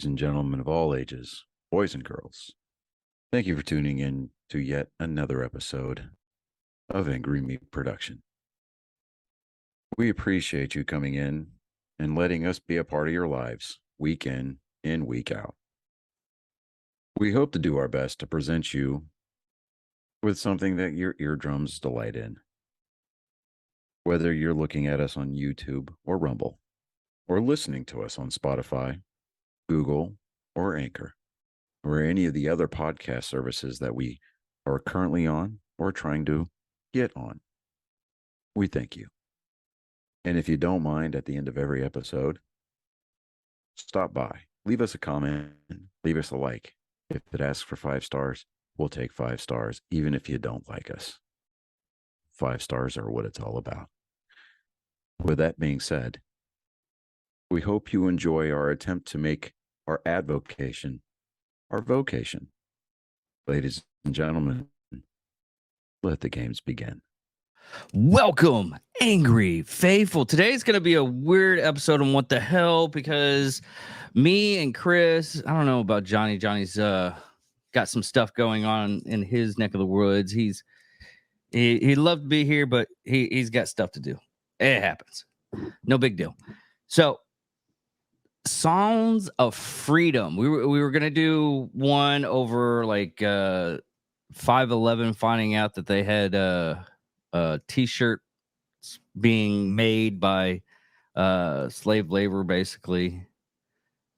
ladies and gentlemen of all ages, boys and girls. Thank you for tuning in to yet another episode of Angry Meat Production. We appreciate you coming in and letting us be a part of your lives week in and week out. We hope to do our best to present you with something that your eardrums delight in. Whether you're looking at us on YouTube or Rumble, or listening to us on Spotify, Google, or Anchor, or any of the other podcast services that we are currently on or trying to get on. We thank you. And if you don't mind, at the end of every episode, stop by, leave us a comment, leave us a like. If it asks for 5 stars, we'll take 5 stars, even if you don't like us. 5 stars are what it's all about. With that being said, we hope you enjoy our attempt to make our advocation our vocation. Ladies and gentlemen, let the games begin. Welcome, Angry Faithful. Today's going to be a weird episode on what the hell, because me and Chris, I don't know about Johnny. Johnny's got some stuff going on in his neck of the woods. He'd love to be here, but he's got stuff to do. It happens. No big deal. So, Songs of Freedom. We were gonna do one over like 511, finding out that they had t-shirts being made by slave labor, basically,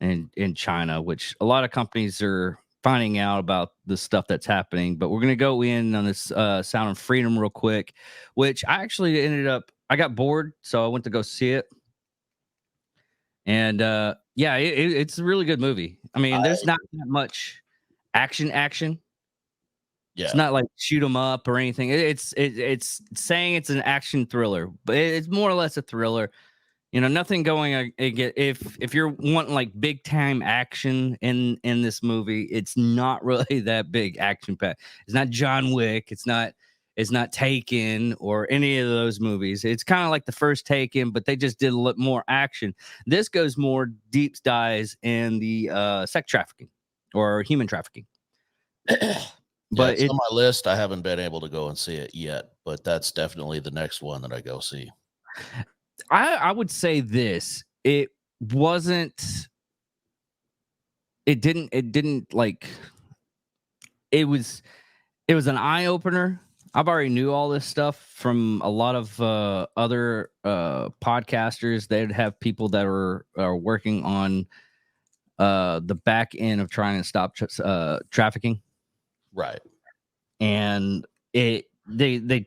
in China, which a lot of companies are finding out about the stuff that's happening. But we're gonna go in on this Sound of Freedom real quick, which I actually I got bored, so I went to go see it. And yeah, it's a really good movie. I mean, there's not that much action. Yeah. It's not like shoot 'em up or anything. It's saying it's an action thriller, but it's more or less a thriller. You know, nothing going. If you're wanting like big time action in this movie, it's not really that big action pack. It's not John Wick. It's not Taken or any of those movies. It's kind of like the first Taken, but they just did a little more action. This goes more deep dives in the sex trafficking or human trafficking. But it's on my list. I haven't been able to go and see it yet, but that's definitely the next one that I go see. I would say this. It wasn't. It didn't like. It was an eye opener. I've already knew all this stuff from a lot of other podcasters. They'd have people that are working on the back end of trying to stop trafficking. Right. And they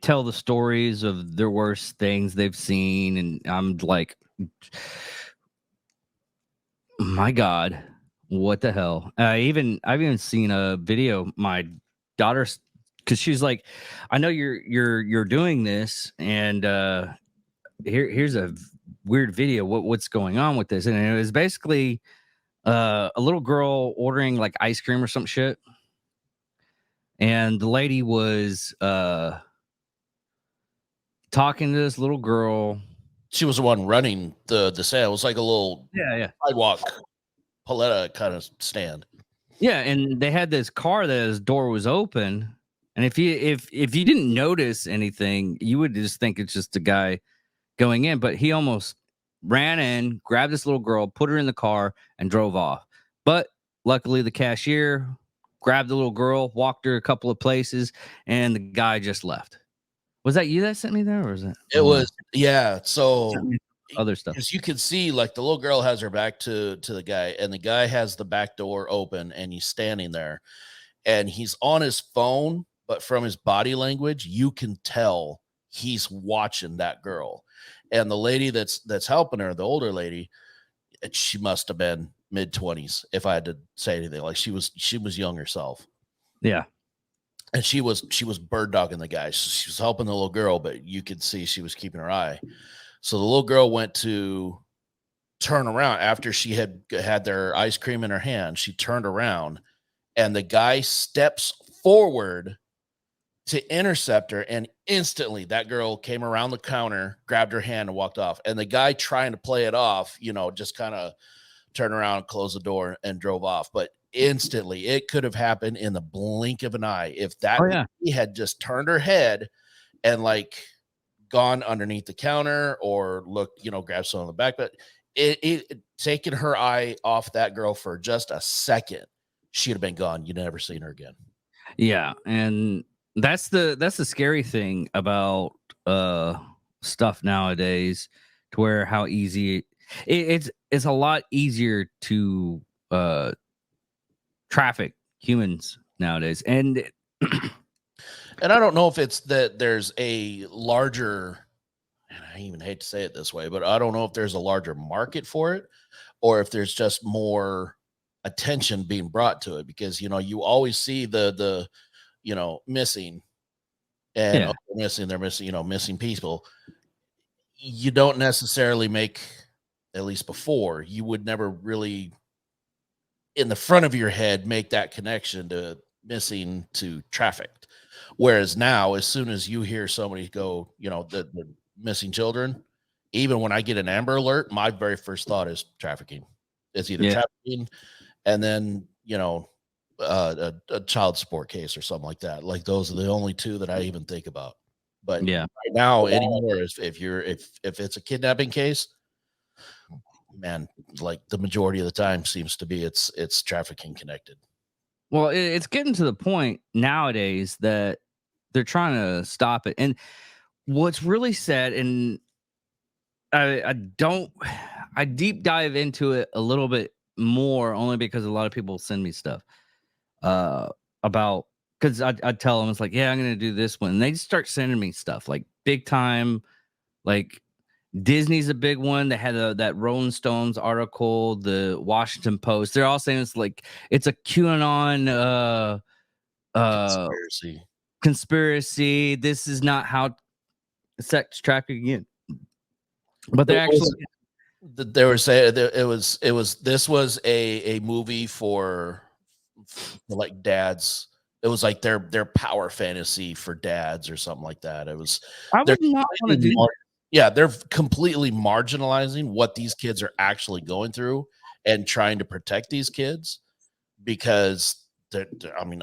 tell the stories of their worst things they've seen, and I'm like, my God, what the hell? I've even seen a video. My daughter's, because she's like, I know you're doing this, and here's a weird video. What's going on with this? And it was basically a little girl ordering like ice cream or some shit. And the lady was talking to this little girl. She was the one running the sale. It was like a little sidewalk paletta kind of stand. Yeah, and they had this car that his door was open. And if you didn't notice anything, you would just think it's just a guy going in. But he almost ran in, grabbed this little girl, put her in the car, and drove off. But luckily, the cashier grabbed the little girl, walked her a couple of places, and the guy just left. Was that you that sent me there, or was it? It was, yeah. So other stuff. As you can see, like the little girl has her back to the guy, and the guy has the back door open, and he's standing there, and he's on his phone, but from his body language, you can tell he's watching that girl. And the lady that's helping her, the older lady, she must have been mid-20s, if I had to say anything. Like she was young herself. Yeah. And she was bird dogging the guy. She was helping the little girl, but you could see she was keeping her eye. So the little girl went to turn around after she had their ice cream in her hand. She turned around, and the guy steps forward to intercept her, and instantly that girl came around the counter, grabbed her hand, and walked off. And the guy, trying to play it off, just kind of turned around, closed the door, and drove off. But instantly, it could have happened in the blink of an eye if that lady had just turned her head and like gone underneath the counter or looked, grabbed someone in the back. But it taken her eye off that girl for just a second, she'd have been gone. You'd never seen her again. Yeah, and that's the scary thing about stuff nowadays, to where how easy it's a lot easier to traffic humans nowadays. And and I don't know if it's that there's a larger, and I even hate to say it this way, but I don't know if there's a larger market for it or if there's just more attention being brought to it, because you always see the missing and they're missing missing people. You don't necessarily make, at least before, you would never really in the front of your head make that connection to missing to trafficked. Whereas now, as soon as you hear somebody go, the missing children, even when I get an Amber Alert, my very first thought is trafficking. It's either trafficking and then, a child support case or something like that. Like those are the only two that I even think about. But right now anymore, if it's a kidnapping case, man, like the majority of the time seems to be it's trafficking connected. Well, it's getting to the point nowadays that they're trying to stop it. And what's really sad, and I deep dive into it a little bit more only because a lot of people send me stuff about, because I tell them, it's like, yeah, I'm gonna do this one, and they just start sending me stuff like big time, like Disney's a big one. They had that Rolling Stones article, the Washington Post. They're all saying it's a QAnon conspiracy. This is not how sex trafficking is. But they actually they were saying this was a movie for like dads. It was like their power fantasy for dads or something like that. It was. I would not want to do that. Yeah, they're completely marginalizing what these kids are actually going through and trying to protect these kids, because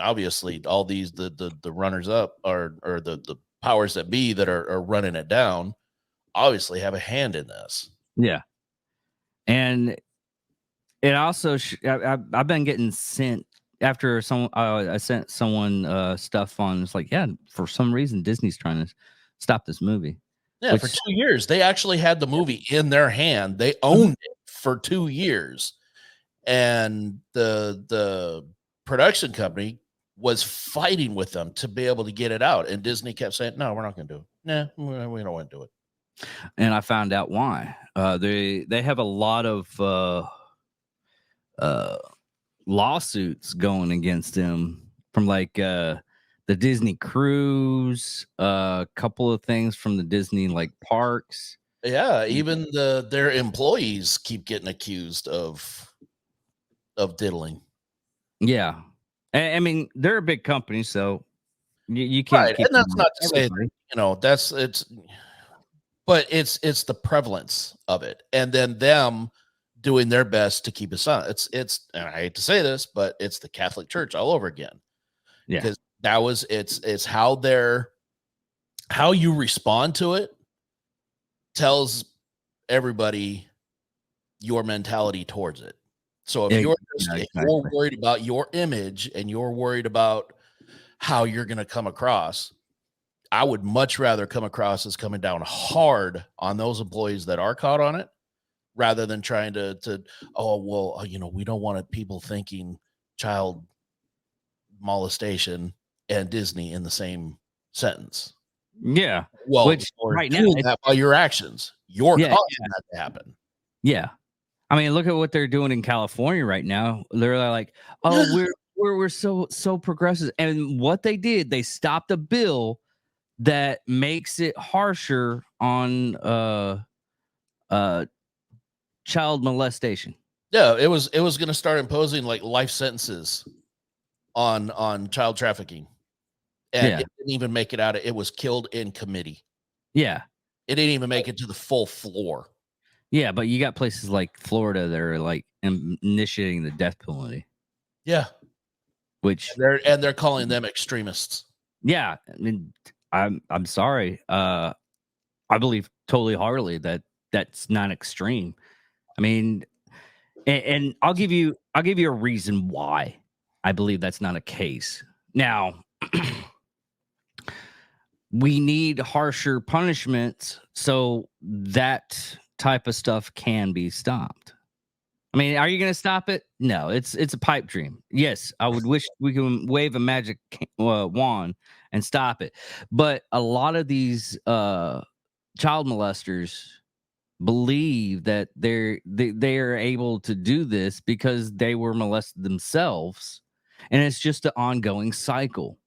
obviously all these the runners up or the powers that be that are running it down obviously have a hand in this. Yeah, and it also I've been getting sent after I sent someone stuff on. It's like, yeah, for some reason Disney's trying to stop this movie. Yeah, for 2 years. They actually had the movie in their hand. They owned it for 2 years. And the production company was fighting with them to be able to get it out. And Disney kept saying, no, we're not going to do it. Nah, we don't want to do it. And I found out why. They have a lot of lawsuits going against them from like the Disney cruise, a couple of things from the Disney like parks. Yeah, even their employees keep getting accused of diddling. Yeah, I mean they're a big company, so you can't. Right, and that's not to say but it's the prevalence of it, and then them doing their best to keep it silent. It's and I hate to say this, but it's the Catholic Church all over again. Yeah, because it's how you respond to it tells everybody your mentality towards it. So if you're worried about your image and you're worried about how you're going to come across, I would much rather come across as coming down hard on those employees that are caught on it, rather than trying to we don't want people thinking child molestation and Disney in the same sentence. Yeah. Well, which right now that by your actions, you're causing that to happen. Yeah. I mean, look at what they're doing in California right now. They're like, oh, we're so progressive. And what they did, they stopped a bill that makes it harsher on child molestation. Yeah, it was going to start imposing like life sentences on child trafficking. And it didn't even make it out. It was killed in committee. Yeah. It didn't even make it to the full floor. Yeah, but you got places like Florida that are like initiating the death penalty, Yeah, which and they're calling them extremists. yeah, I mean, I'm sorry. I believe totally heartily that that's not extreme. I mean, and I'll give you a reason why I believe that's not a case. Now, we need harsher punishments so that type of stuff can be stopped. I mean, are you going to stop it? No, it's a pipe dream. Yes, I would wish we could wave a magic wand and stop it. But a lot of these child molesters believe that they are able to do this because they were molested themselves, and it's just an ongoing cycle.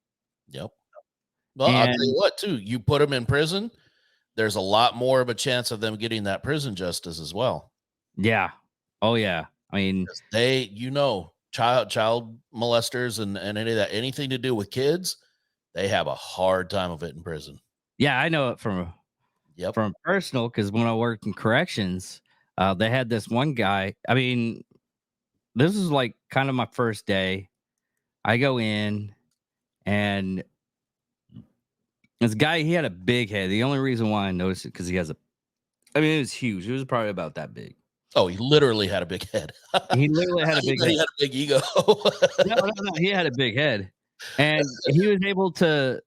Yep. Well, I'll tell you And what, too. You put them in prison, there's a lot more of a chance of them getting that prison justice as well. yeah, oh yeah. I mean, 'Cause they, child molesters and any of that, anything to do with kids, they have a hard time of it in prison. yeah, I know it from Yep. personal because when I worked in corrections, they had this one guy. I mean, this was like kind of my first day. I go in and this guy, he had a big head. The only reason why I noticed it because he has I mean, it was huge. It was probably about that big. Oh, he literally had a big head. He literally had a big head. He had a big ego. No, he had a big head, and he was able to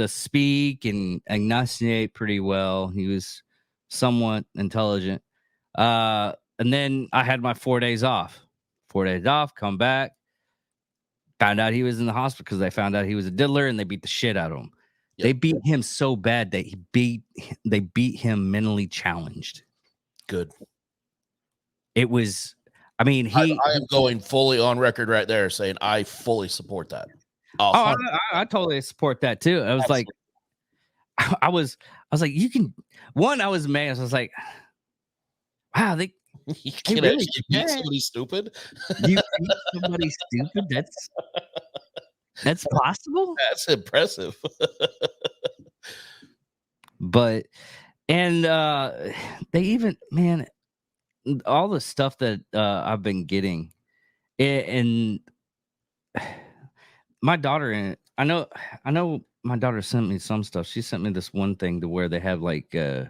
speak and enunciate pretty well. He was somewhat intelligent. And then I had my 4 days off. 4 days off, come back, found out he was in the hospital because they found out he was a diddler, and they beat the shit out of him. Yep. They beat him so bad that they beat him mentally challenged. Good. It was, I mean, I am going fully on record right there saying I fully support that. Oh, I totally support that too. I was Absolutely. like, I was like, you can. One, I was amazed. I was like, wow, You They can really actually beat can. somebody stupid. you beat somebody stupid. That's possible. That's impressive. But and they even, man, all the stuff that I've been getting, and my daughter, and I know my daughter sent me some stuff. She sent me this one thing to where they have like uh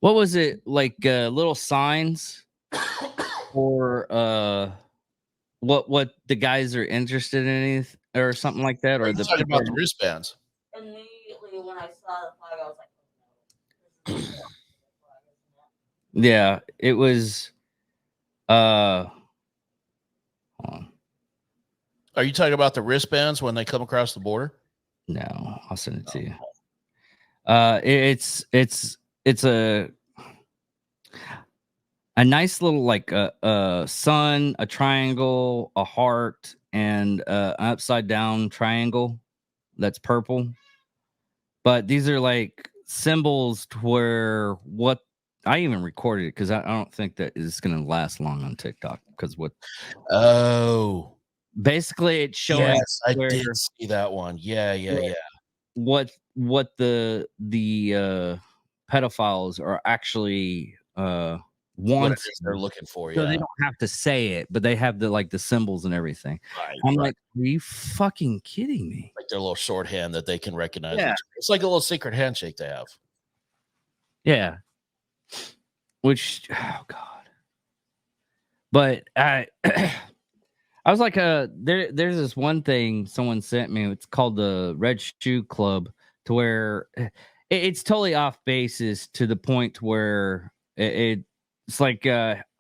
what was it, like little signs for what the guys are interested in, or something like that, Are or you the talking people about the wristbands? Immediately when I saw the flag, I was like, "Oh, no, this is the flag, isn't it?" yeah, it was hold on. Are you talking about the wristbands when they come across the border? No, I'll send it to you. Oh. It's a nice little, like a sun, a triangle, a heart, and an upside down triangle that's purple. But these are like symbols to where what I even recorded it because I don't think that is going to last long on TikTok because what Oh, basically it's showing yes, I where did see that one. Yeah. what the pedophiles are actually What it wants, is they're looking for. so Yeah. they don't have to say it, but they have the symbols and everything. Right. I'm right. like, are you fucking kidding me? Like their little shorthand that they can recognize. Yeah. It's like a little secret handshake they have. Yeah. Which, oh god. But I I was like, there's this one thing someone sent me. It's called the Red Shoe Club, to where it's totally off basis to the point where it's like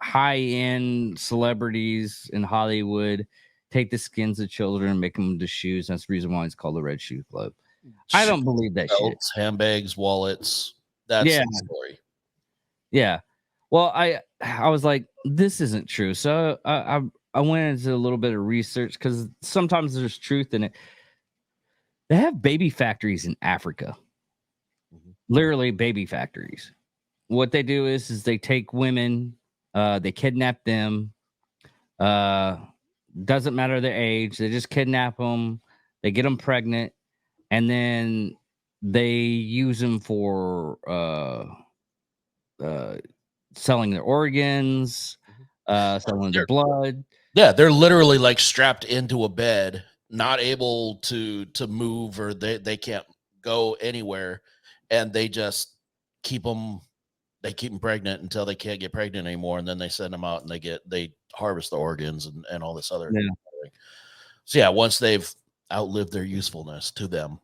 high end celebrities in Hollywood take the skins of children and make them into shoes. That's the reason why it's called the Red Shoe Club. I don't believe that shit. Belts, handbags, wallets. That's Yeah. the story. Yeah. Well, I was like, this isn't true. So I went into a little bit of research because sometimes there's truth in it. They have baby factories in Africa, literally baby factories. What they do is they take women, they kidnap them. Doesn't matter their age. They just kidnap them. They get them pregnant, and then they use them for selling their organs, selling their blood. Yeah, they're literally like strapped into a bed, not able to move, or they can't go anywhere, and they just keep them pregnant until they can't get pregnant anymore, and then they send them out and they harvest the organs and all this other Yeah. thing. So yeah, once they've outlived their usefulness to them,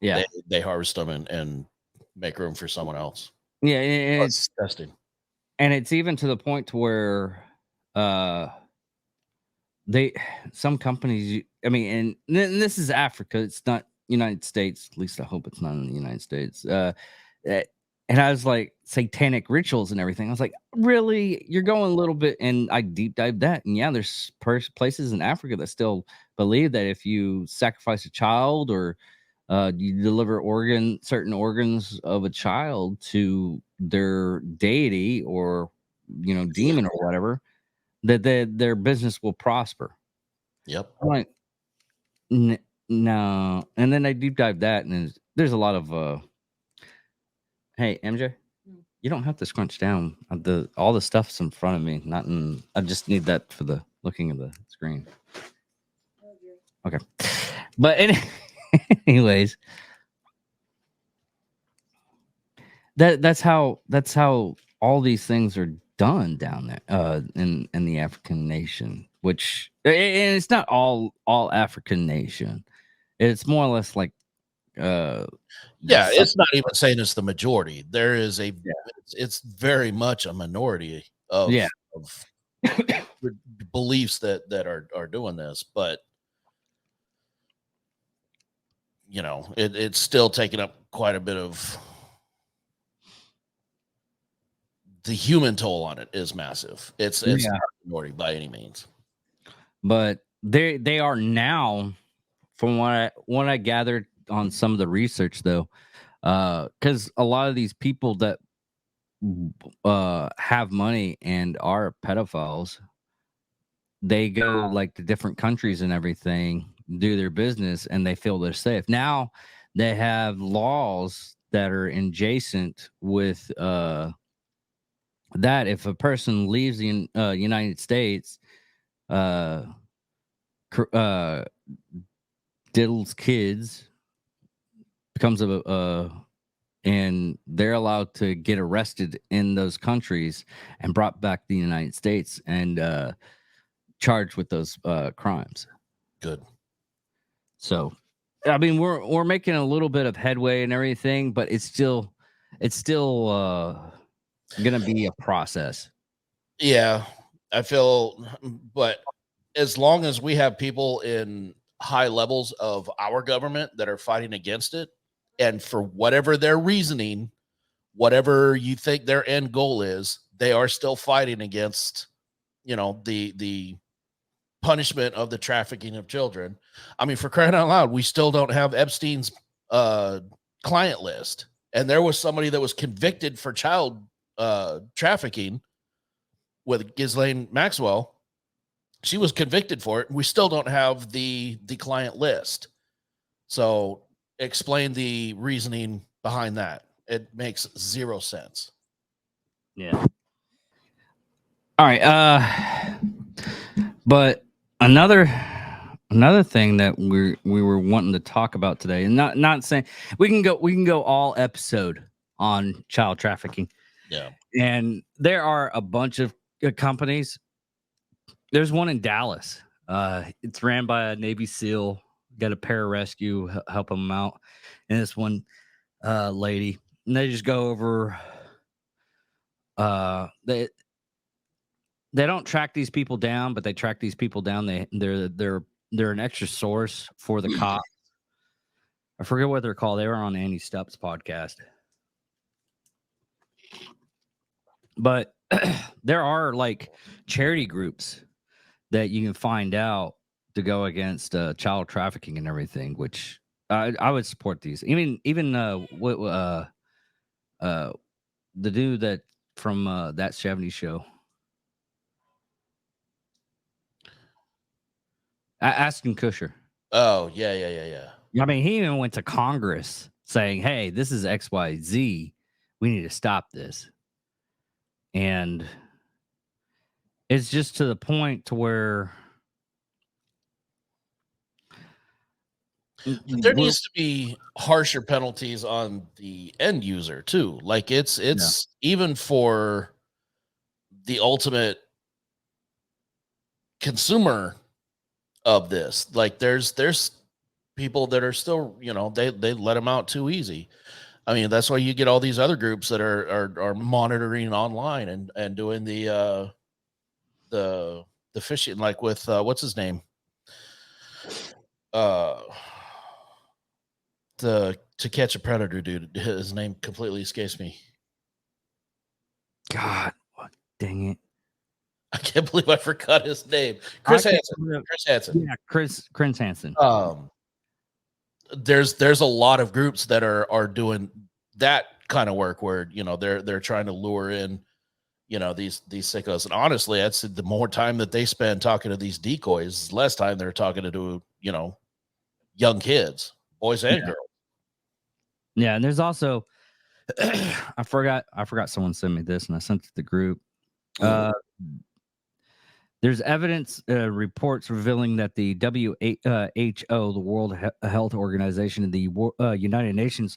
Yeah, they harvest them and make room for someone else. yeah, and It's disgusting. it's even to the point to where they some companies, I mean, and this is Africa, it's not United States, at least I hope it's not in the United States. It has like satanic rituals and everything. I was like, really? You're going a little bit, and I deep dive that, and yeah, there's places in Africa that still believe that if you sacrifice a child or you deliver certain organs of a child to their deity or demon or whatever, that their business will prosper. Yep. I'm like, no. And then I deep dive that, and there's a lot of hey, MJ, you don't have to scrunch down. All the stuff's in front of me. Not in. I just need that for the looking at the screen. Okay, but anyways, that's how all these things are done down there in the African nation, which and it's not all African nation. It's more or less like Yeah, some- it's not even saying it's the majority. There is it's very much a minority of Yeah. of beliefs that are doing this, but it's still taking up quite a bit of the human toll on it is massive. It's not a minority by any means. but they are now, from what I gathered on some of the research though, because a lot of these people that have money and are pedophiles, they go like to different countries and everything, do their business, and they feel they're safe. Now they have laws that are adjacent with that if a person leaves the United States, diddles kids, becomes and they're allowed to get arrested in those countries and brought back to the United States and charged with those crimes. Good. So, I mean, we're making a little bit of headway and everything, but it's still gonna be a process. Yeah, I feel, but as long as we have people in high levels of our government that are fighting against it, and for whatever their reasoning, whatever you think their end goal is, they are still fighting against, the punishment of the trafficking of children. I mean, for crying out loud, we still don't have Epstein's client list, and there was somebody that was convicted for child trafficking with Ghislaine Maxwell. She was convicted for it. We still don't have the client list. So explain the reasoning behind that. It makes zero sense. Yeah. All right. But another thing that we were wanting to talk about today, and not saying we can go all episode on child trafficking. Yeah. And there are a bunch of companies. There's one in Dallas. It's ran by a Navy SEAL, got a pararescue help them out, and this one lady, and they just go over. They don't track these people down, but they track these people down. They're an extra source for the cops. I forget what they're called. They were on Andy Stupp's podcast. But there are like charity groups that you can find out to go against child trafficking and everything, which I would support these. Even the dude that from that 70s show. Ashton Kutcher. Oh, yeah. I mean, he even went to Congress saying, "Hey, this is XYZ. We need to stop this." And it's just to the point to where There we're- needs to be harsher penalties on the end user too. Like it's even for the ultimate consumer of this. Like there's people that are still, they let them out too easy. I mean, that's why you get all these other groups that are monitoring online and doing the fishing, like with what's his name? The To Catch a Predator dude. His name completely escapes me. God, what, dang it. I can't believe I forgot his name. Chris Hansen. Chris Hansen. Yeah, Chris Hansen. There's a lot of groups that are doing that kind of work where they're trying to lure in these sickos. And honestly, that's the more time that they spend talking to these decoys, less time they're talking to young kids, boys and girls. Yeah, and there's also I forgot someone sent me this and I sent it to the group. There's evidence reports revealing that the WHO, the World Health Organization, and the United Nations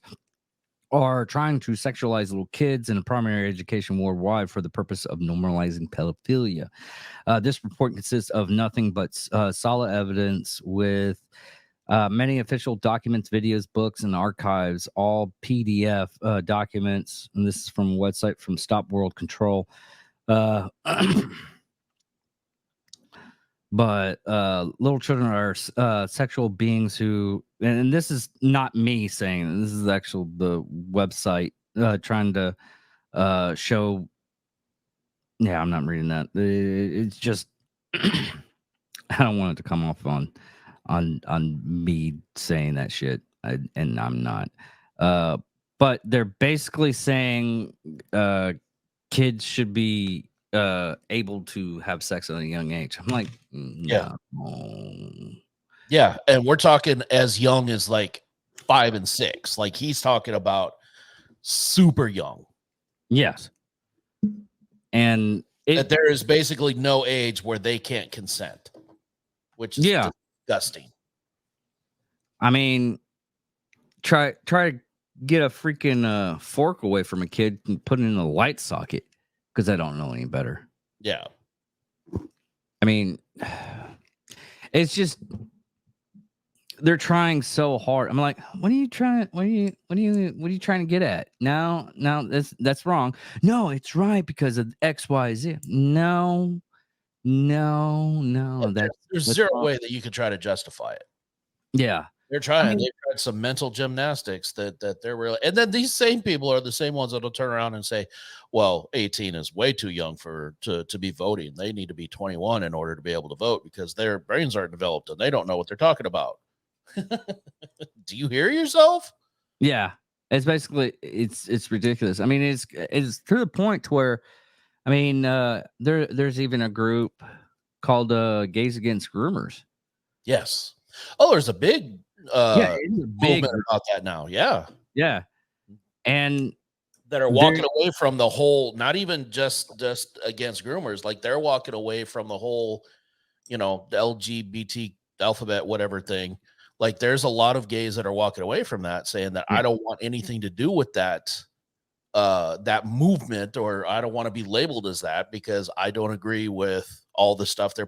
are trying to sexualize little kids in primary education worldwide for the purpose of normalizing pedophilia. This report consists of nothing but solid evidence with many official documents, videos, books, and archives, all PDF documents. And this is from a website from Stop World Control. But little children are sexual beings who, and this is not me saying, this is actually the website trying to show. Yeah, I'm not reading that. It's just I don't want it to come off on me saying that shit, and I'm not. But they're basically saying kids should be able to have sex at a young age. I'm like, Yeah. no. Yeah, and we're talking as young as like 5 and 6. Like he's talking about super young. Yes. And That there is basically no age where they can't consent, which is disgusting. I mean, try to get a freaking fork away from a kid and put it in a light socket because I don't know any better. Yeah. I mean, it's just they're trying so hard. I'm like, what are you trying to get at? No, that's wrong. No, it's right because of XYZ. No. There's zero way that you could try to justify it. Yeah. They're trying. They've tried some mental gymnastics that they're really, and then these same people are the same ones that'll turn around and say, "Well, 18 is way too young to be voting. They need to be 21 in order to be able to vote because their brains aren't developed and they don't know what they're talking about." Do you hear yourself? Yeah, it's basically it's ridiculous. I mean, it's to the point to where, I mean, there's even a group called Gays Against Groomers. Yes. Oh, there's a big it's a big movement about that now. Yeah. Yeah. And that are walking away from the whole, not even just against groomers, like they're walking away from the whole, the LGBT alphabet, whatever thing. Like there's a lot of gays that are walking away from that, saying that I don't want anything to do with that movement, or I don't want to be labeled as that because I don't agree with all the stuff they're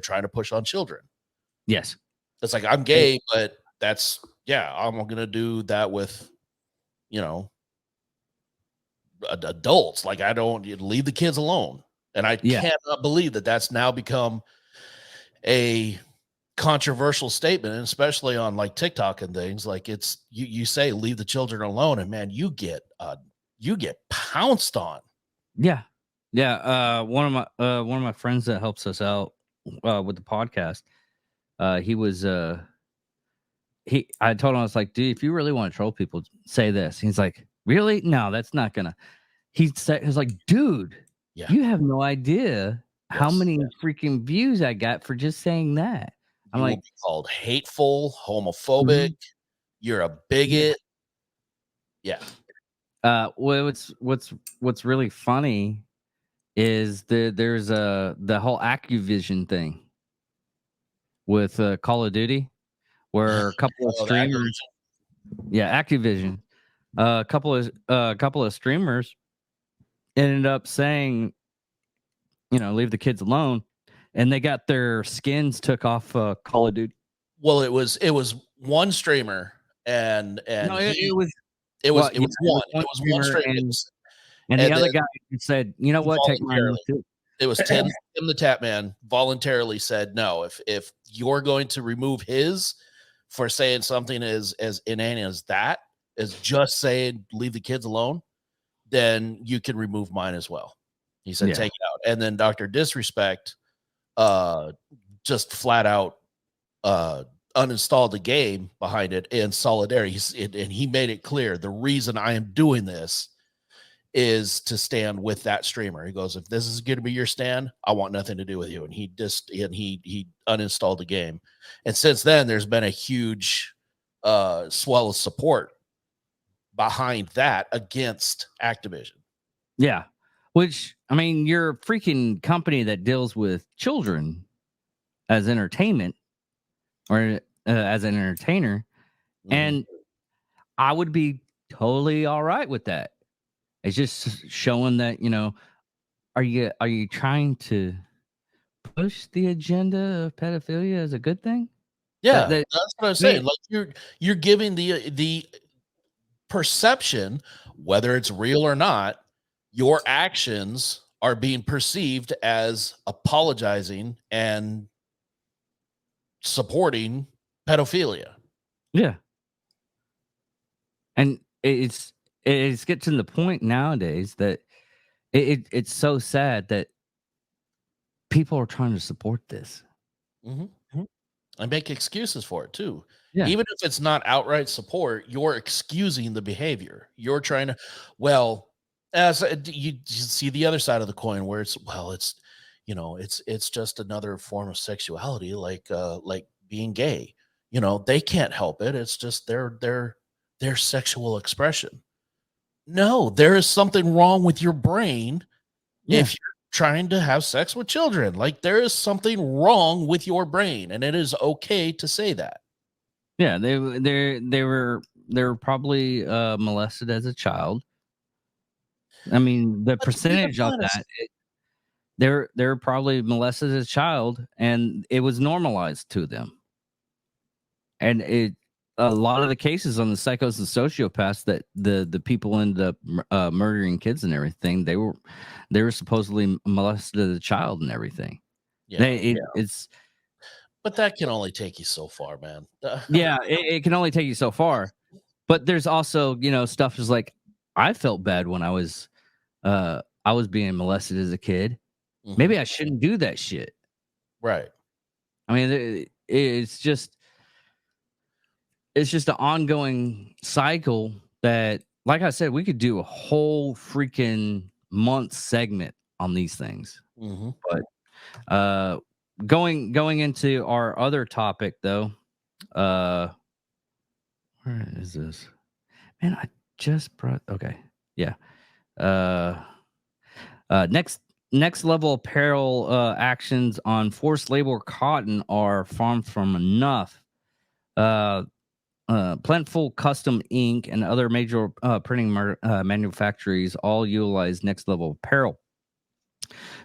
trying to push on children. Yes. It's like, I'm gay, but I'm going to do that with, adults. Like I don't leave the kids alone. And I cannot believe that that's now become a controversial statement, and especially on like TikTok and things. Like it's, you say, leave the children alone, and man, you get pounced on. Yeah. Yeah. One of my friends that helps us out with the podcast, he was I told him, I was like, dude, if you really want to troll people, say this. He's like, really? No, that's not gonna. He was like, dude, you have no idea how many freaking views I got for just saying that. I'm like, be called hateful, homophobic. You're a bigot. Yeah. Well, what's really funny is there's the whole Activision thing with Call of Duty, where a couple of Oh, the streamers, Activision, a couple of streamers ended up saying, leave the kids alone, and they got their skins took off Call of Duty. Well, it was one streamer, and No, he it was it was well, it was yeah, one it was one streamer, streamer, and the and other then guy said, "You know what? Take mine voluntarily. too." It was Tim the Tap Man voluntarily said no. If you're going to remove his for saying something as inane as that, as just saying leave the kids alone, then you can remove mine as well. He said Yeah. take it out. And then Dr. Disrespect just flat out uninstalled the game behind it in solidarity. And he made it clear the reason I am doing this is to stand with that streamer. He goes, if this is going to be your stand, I want nothing to do with you. And he uninstalled the game. And since then, there's been a huge swell of support behind that against Activision. Yeah. Which, I mean, you're a freaking company that deals with children as entertainment or as an entertainer. Mhm. And I would be totally all right with that. It's just showing that, are you trying to push the agenda of pedophilia as a good thing? Yeah, that- that's what I'm saying. Like you're giving the perception, whether it's real or not, your actions are being perceived as apologizing and supporting pedophilia. Yeah. And it's getting to the point nowadays that it's so sad that people are trying to support this. I make excuses for it too. Yeah. Even if it's not outright support, you're excusing the behavior. You're trying to, well, as you see the other side of the coin where it's it's just another form of sexuality, like being gay. They can't help it. It's just their sexual expression. No, there is something wrong with your brain if you're trying to have sex with children. Like there is something wrong with your brain, and it is okay to say that. Yeah, they were probably molested as a child. I mean, the percentage of that, they're probably molested as a child, and it was normalized to them. And a lot of the cases on the psychos and sociopaths that the people ended up murdering kids and everything, they were supposedly molested as a child and everything. Yeah, It's but that can only take you so far, man. yeah, it can only take you so far. But there's also, stuff is like, I felt bad when I was being molested as a kid. Mhm. Maybe I shouldn't do that shit. Right. I mean, it's just an ongoing cycle that, like I said, we could do a whole freaking month segment on these things. Mhm. But going into our other topic though, where is this? Man, I just brought next level apparel actions on forced labor cotton are far from enough. Plentiful Custom Ink and other major printing manufacturers all utilize next level apparel.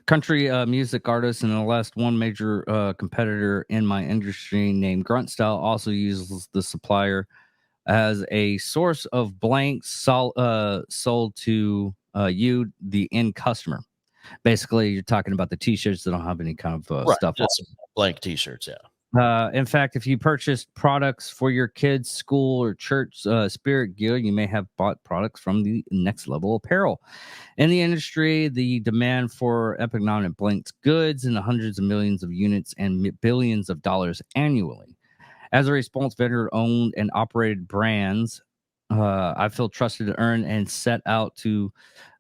Country music artists and the last one major competitor in my industry named Grunt Style also uses the supplier as a source of blanks sold to you, the end customer. Basically, you're talking about the t-shirts that don't have any kind of Right, stuff. just blank t-shirts. Yeah. In fact, if you purchased products for your kids' school or church spirit gear, you may have bought products from the Next Level Apparel. In the industry, the demand for Epic non-blank goods in the hundreds of millions of units and billions of dollars annually. As a response, vendor-owned and operated brands, I feel trusted to earn and set out to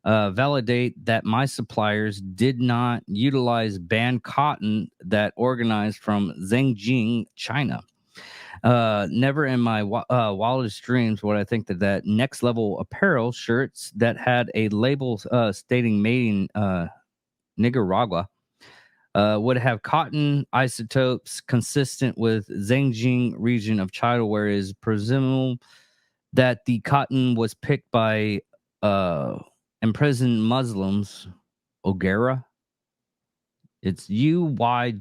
validate that my suppliers did not utilize banned cotton that organized from Zhenjiang, China. Never in my wildest dreams would I think that Next Level Apparel shirts that had a label stating made in Nicaragua would have cotton isotopes consistent with Zhejiang region of China, where it is presumed that the cotton was picked by imprisoned Muslims. Ogara. It's Uyghur.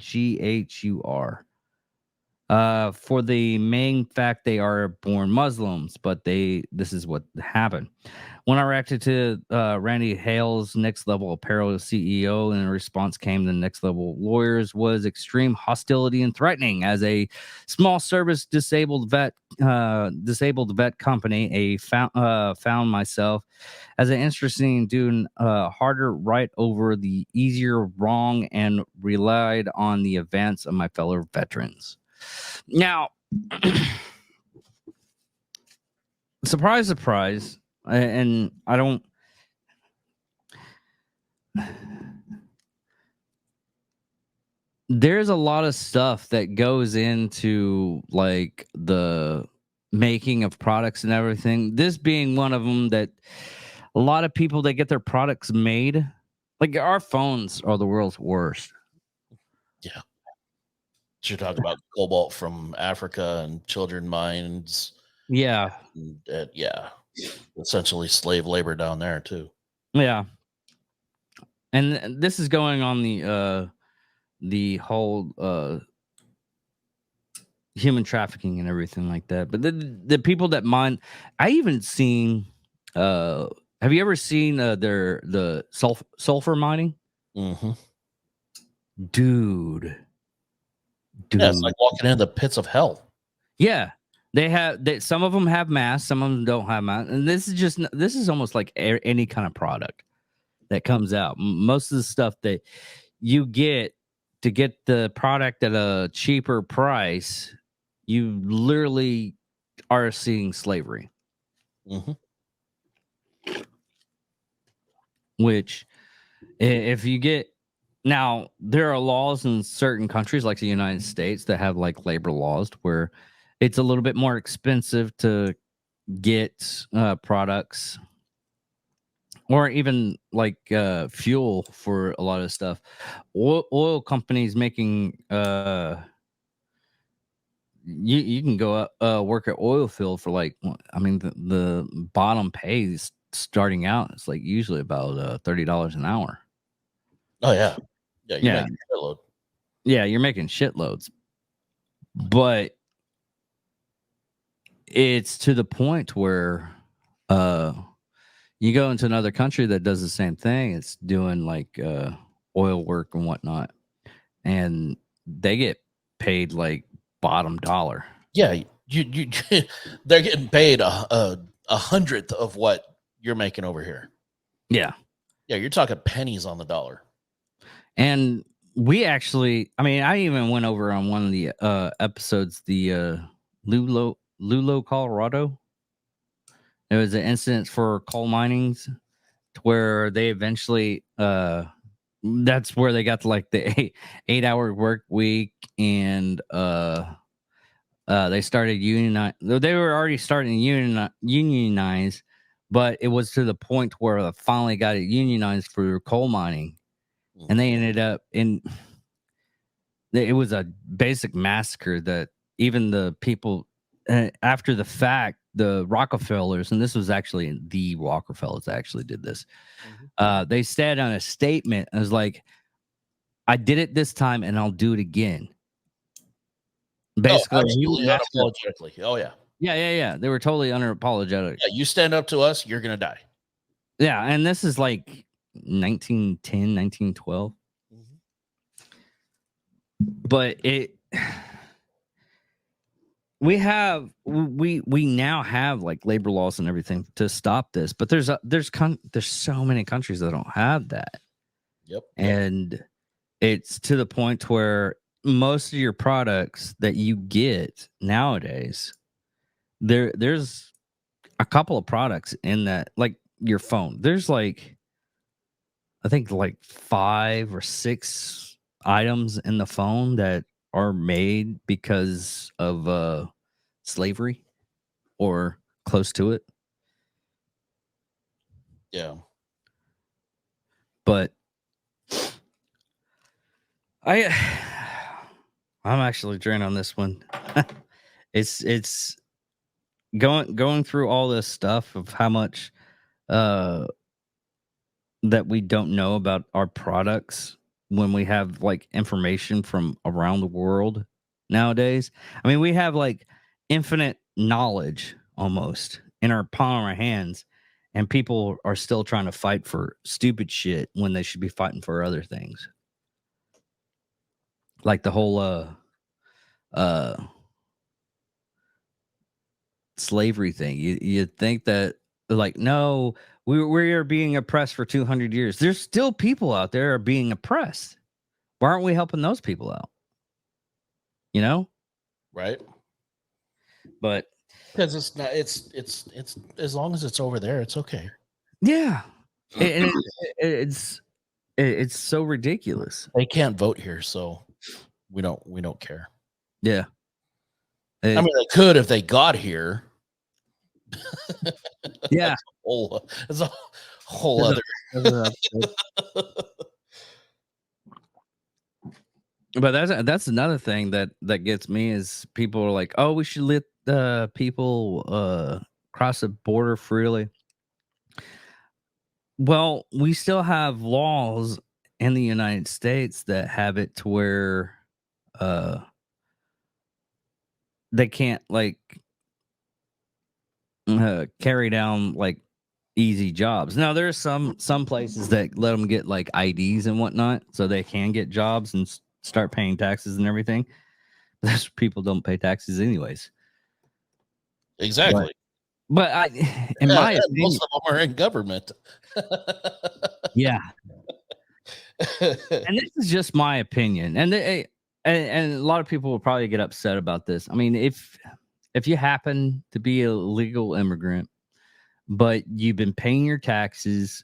For the main fact they are born Muslims, but this is what happened. When I reacted to Randy Hale's Next Level Apparel CEO, and a response came the Next Level lawyers was extreme hostility and threatening. As a small service disabled vet company, found myself as an interesting doing harder right over the easier wrong and relied on the advance of my fellow veterans. Now, surprise, and I don't. There's a lot of stuff that goes into like the making of products and everything. This being one of them, that a lot of people that get their products made, like our phones are the world's worst. Yeah. So you're talking about cobalt from Africa and children mines. Yeah. And, yeah. Essentially slave labor down there too. Yeah. And this is going on the whole human trafficking and everything like that. But the people that mine, I even seen have you ever seen the sulfur mining? Mm-hmm. Dude. Yeah, it's like walking into the pits of hell. Yeah. Some of them have masks, some of them don't have masks. And this is almost like any kind of product that comes out. Most of the stuff that you get to get the product at a cheaper price, you literally are seeing slavery. Mm-hmm. Which, if you get now, there are laws in certain countries like the United States that have like labor laws where it's a little bit more expensive to get products, or even like fuel for a lot of stuff. Oil companies making you can go work at oil field for like, I mean, the bottom pay is starting out, it's like usually about $30 an hour. Oh yeah. Yeah, you're Yeah. making a shitload. Yeah, you're making shitloads, but it's to the point where you go into another country that does the same thing. It's doing like oil work and whatnot, and they get paid like bottom dollar. Yeah, you they're getting paid a hundredth of what you're making over here. Yeah. Yeah, you're talking pennies on the dollar. And we actually, I mean, I even went over on one of the episodes, the Lulo, Colorado. There was an incident for coal minings to where they eventually that's where they got to like the 8-hour work week, and they started unionize. They were already starting to unionize, but it was to the point where they finally got it unionized for coal mining, and they ended up in. It was a basic massacre that even the people after the fact, the Rockefellers, and this was actually the Rockefellers actually did this. They said on a statement, I was like, I did it this time and I'll do it again. Basically, unapologetically. Oh yeah. Yeah. They were totally unapologetic. Yeah, you stand up to us, you're gonna die. Yeah, and this is like 1910, 1912. But we now have like labor laws and everything to stop this, but there's so many countries that don't have that. Yep. And it's to the point where most of your products that you get nowadays, there's a couple of products in that, like your phone. There's like, I think like 5 or 6 items in the phone that are made because of slavery or close to it. Yeah. But I'm actually drained on this one. It's going through all this stuff of how much that we don't know about our products when we have like information from around the world nowadays. I mean, we have like infinite knowledge almost in our palm of our hands, and people are still trying to fight for stupid shit when they should be fighting for other things. Like the whole slavery thing. You think that like, no, we are being oppressed for 200 years. There's still people out there are being oppressed. Why aren't we helping those people out? You know? Right. But Because it's not. It's as long as it's over there, it's okay. yeah, it's so ridiculous. They can't vote here, so we don't care. Yeah. I mean, they could if they got here. Yeah. That's a whole other. But that's another thing that gets me is people are like, oh, we should let people cross the border freely. Well, we still have laws in the United States that have it to where they can't like carry down like easy jobs. Now there's some places that let them get like IDs and whatnot so they can get jobs and start paying taxes and everything. Those people don't pay taxes anyways. Exactly. But in my opinion, most of them are in government. yeah. And this is just my opinion, and a lot of people will probably get upset about this. I mean, if you happen to be a legal immigrant, but you've been paying your taxes,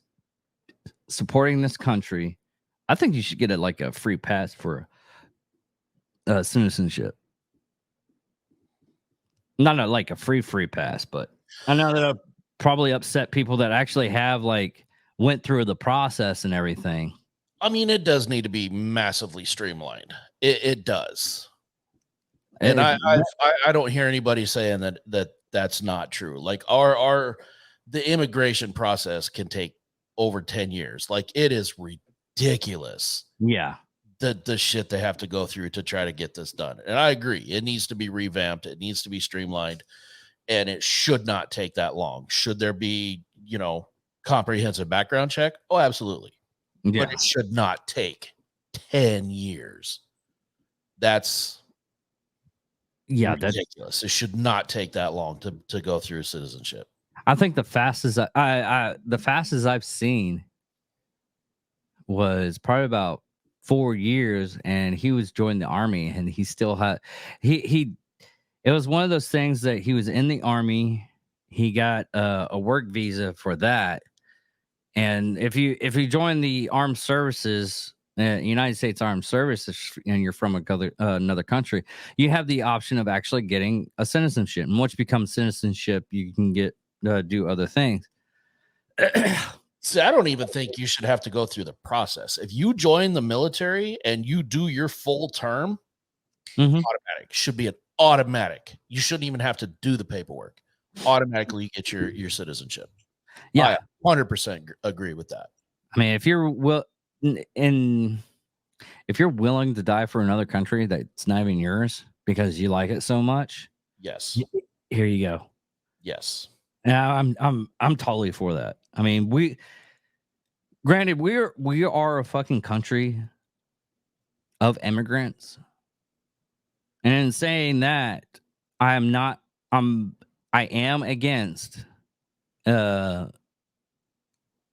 supporting this country, I think you should get like a free pass for citizenship. Not like a free pass, but I know that'll probably upset people that actually have like went through the process and everything. I mean, it does need to be massively streamlined. It does. And I don't hear anybody saying that's not true. Like the immigration process can take over 10 years. Like, it is ridiculous. Yeah. The shit they have to go through to try to get this done. And I agree. It needs to be revamped. It needs to be streamlined, and it should not take that long. Should there be, comprehensive background check? Oh, absolutely. Yeah. But it should not take 10 years. That's ridiculous. It should not take that long to go through citizenship. I think the fastest I've seen was probably about 4 years, and he was joining the army, and he still had it was one of those things that he was in the army. He got a work visa for that. And if you join the armed services, United States Armed Services, and you're from another country, you have the option of actually getting a citizenship. And once you become citizenship, you can get do other things. See, I don't even think you should have to go through the process. If you join the military and you do your full term, automatic. Should be an automatic. You shouldn't even have to do the paperwork. Automatically get your citizenship. Yeah, I 100% agree with that. I mean, if you're willing to die for another country that's not even yours because you like it so much, yes, here you go. Yes. Now I'm totally for that. I mean, we are a fucking country of immigrants. And in saying that, I am against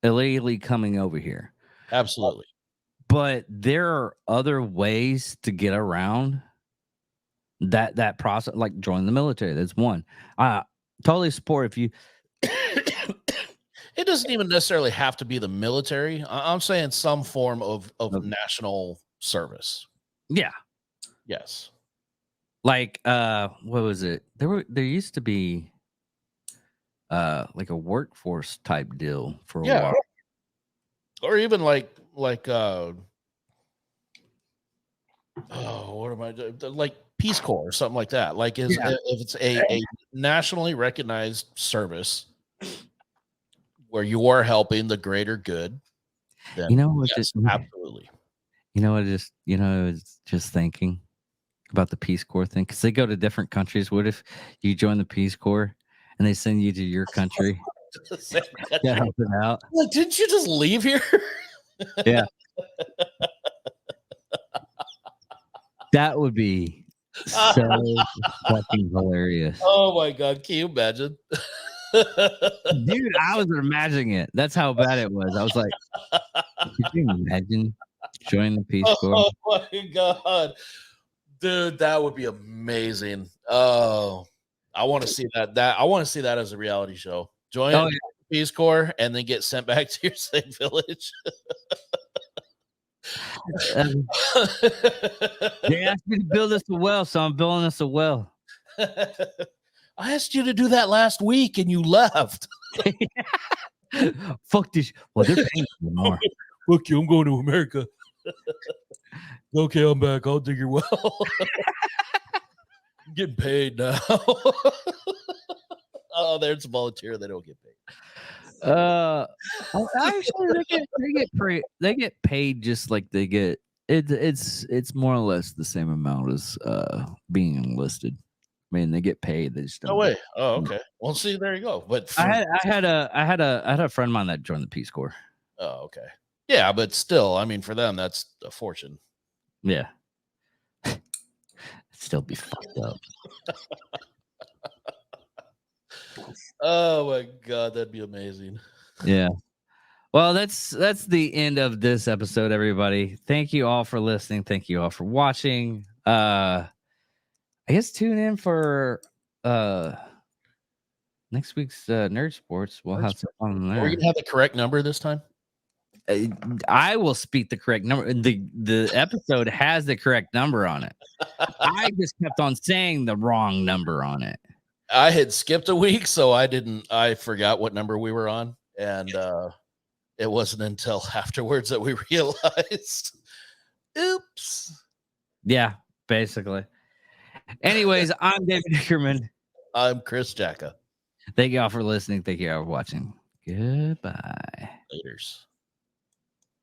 illegally coming over here. Absolutely. But there are other ways to get around that process, like join the military. That's one. Totally support if you it doesn't even necessarily have to be the military. I'm saying some form of national service. Yeah. Yes. Like what was it? There used to be like a workforce type deal for a Yeah. while. Or even like oh, what am I doing? Like Peace Corps or something like that. Like if it's a nationally recognized service where you are helping the greater good, then You know what yes, just absolutely. you know what I was just thinking about the Peace Corps thing, because they go to different countries. What if you join the Peace Corps and they send you to your country Same to country. help it out? Like, didn't you just leave here? Yeah. That would be so fucking hilarious. Oh my god, can you imagine? Dude, I was imagining it. That's how bad it was. I was like, could you imagine joining the Peace Corps? Oh my god. Dude, that would be amazing. Oh, I want to see that. I want to see that as a reality show. Join Oh, the Peace Corps and then get sent back to your same village. They asked me to build us a well, so I'm building us a well. I asked you to do that last week and you left. Fuck this. Well, they're paying me more. Fuck you, I'm going to America. Okay, I'm back. I'll dig your well. I'm getting paid now. Oh, there's a volunteer. They don't get paid. Actually, they get paid just like they get. It's more or less the same amount as being enlisted. I mean, they get paid. They just don't. No way. Oh, okay. Well, see, there you go. But I had a friend of mine that joined the Peace Corps. oh, okay. Yeah, but still, I mean, for them, that's a fortune. Yeah. It'd still be fucked up. Oh my god, that'd be amazing. Yeah. Well, that's the end of this episode, everybody. Thank you all for listening. Thank you all for watching. I guess tune in for next week's Nerd Sports. We'll have some fun Are we there. gonna have the correct number this time? I will speak the correct number. The episode has the correct number on it. I just kept on saying the wrong number on it. I had skipped a week, so I forgot what number we were on, and it wasn't until afterwards that we realized. Oops. Yeah, basically. Anyways, I'm David Dickerman. I'm Chris Jacka. Thank you all for listening. Thank you all for watching. Goodbye. Laters.